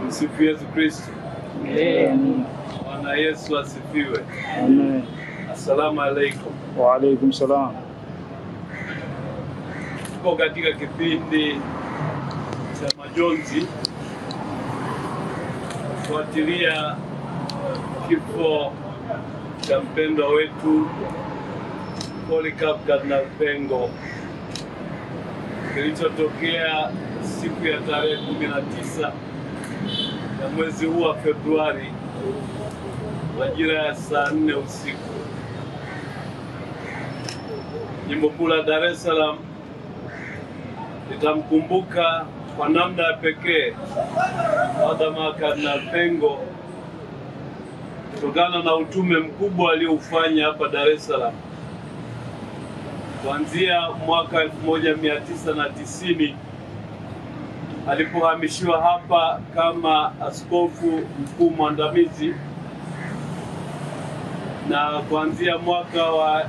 Msifu Yesu Kristo. Amen. Bwana Yesu asifiwe. Amen. Assalamu alaikum. Wa alaikum salam. Tuko katika kipindi cha majonzi kufuatilia kifo cha mpendwa wetu Polycarp Kardinal Pengo kilichotokea siku ya tarehe 19 ya mwezi huu wa Februari majira ya saa 4 usiku. Jimbo kuu la Dar es Salaam litamkumbuka kwa namna ya pekee Padre Kardinal Pengo kutokana na utume mkubwa alioufanya hapa Dar es Salaam kuanzia mwaka 1990 alipohamishiwa hapa kama askofu mkuu mwandamizi, na kuanzia mwaka wa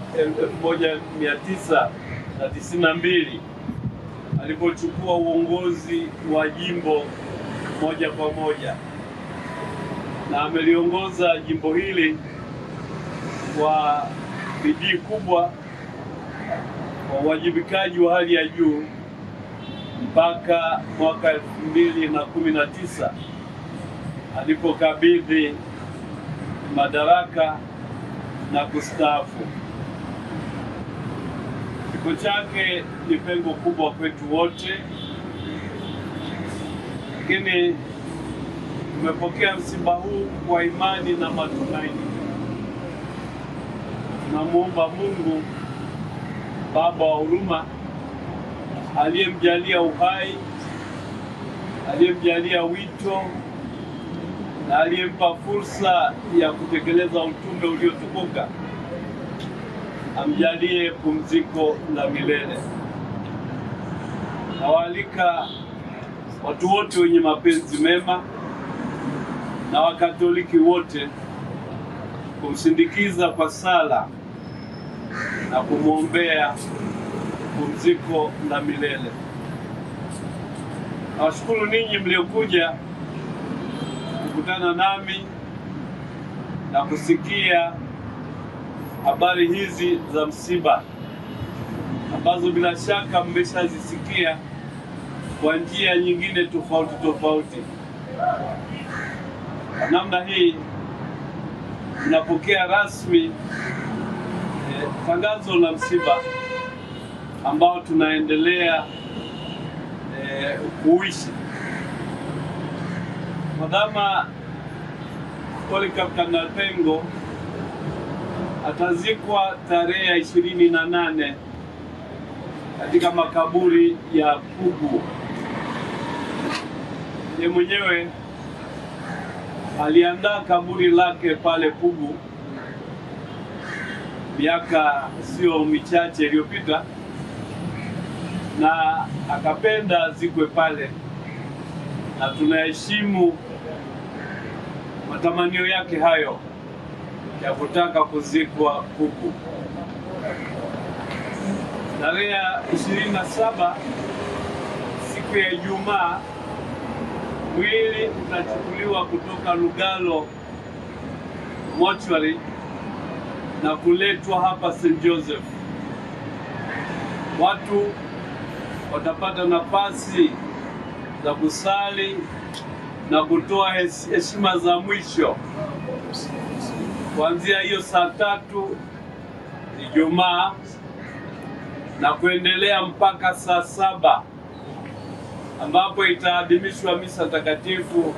1992 alipochukua uongozi wa jimbo moja kwa moja, na ameliongoza jimbo hili kwa bidii kubwa, kwa uwajibikaji wa hali ya juu mpaka mwaka 2019 alipokabidhi madaraka na kustaafu. Kifo chake ni pengo kubwa kwetu wote, lakini tumepokea msiba huu kwa imani na matumaini. Tunamuomba Mungu Baba wa huruma aliyemjalia uhai, aliyemjalia wito na aliyempa fursa ya kutekeleza utume uliotukuka, amjalie pumziko la milele. Nawaalika watu wote wenye mapenzi mema na Wakatoliki wote kumsindikiza kwa sala na kumwombea pumziko la milele. Nawashukuru ninyi mliokuja kukutana nami na kusikia habari hizi za msiba ambazo bila shaka mmeshazisikia kwa njia nyingine tofauti tofauti. Namna hii tunapokea rasmi tangazo la msiba ambao tunaendelea kuishi. Padre Polycarp Kardinal Pengo atazikwa tarehe 28 katika makaburi ya Pugu. Yeye mwenyewe aliandaa kaburi lake pale Pugu miaka sio michache iliyopita, na akapenda zikwe pale, na tunaheshimu matamanio yake hayo ya kutaka kuzikwa Pugu. Tarehe 27 siku ya Ijumaa mwili utachukuliwa kutoka Lugalo mortuary na kuletwa hapa St. Joseph. Watu watapata nafasi za kusali na kutoa heshima za mwisho kuanzia hiyo saa 3 Ijumaa na kuendelea mpaka saa 7 ambapo itaadhimishwa misa takatifu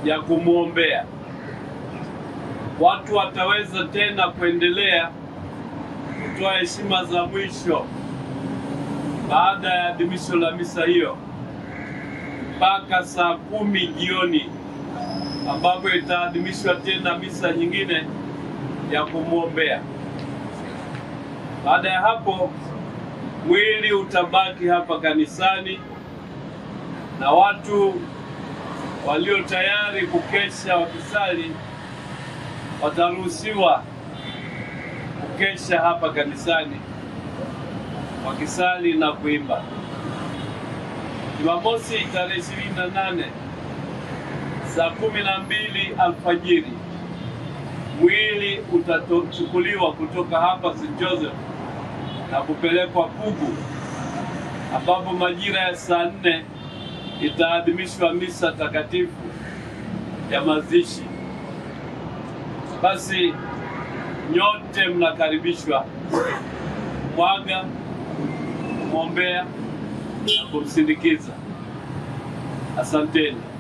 ya kumwombea. Watu wataweza tena kuendelea kutoa heshima za mwisho baada ya adhimisho la misa hiyo mpaka saa 10 jioni ambapo itaadhimishwa tena misa nyingine ya kumwombea. Baada ya hapo mwili utabaki hapa kanisani na watu walio tayari kukesha wakisali wataruhusiwa kukesha hapa kanisani wakisali na kuimba. Jumamosi tarehe 28 saa 12 alfajiri mwili utachukuliwa kutoka hapa St. Joseph na kupelekwa Pugu, ambapo majira ya saa 4 itaadhimishwa misa takatifu ya mazishi. Basi nyote mnakaribishwa kumwaga, kumwombea na kumsindikiza. Asanteni.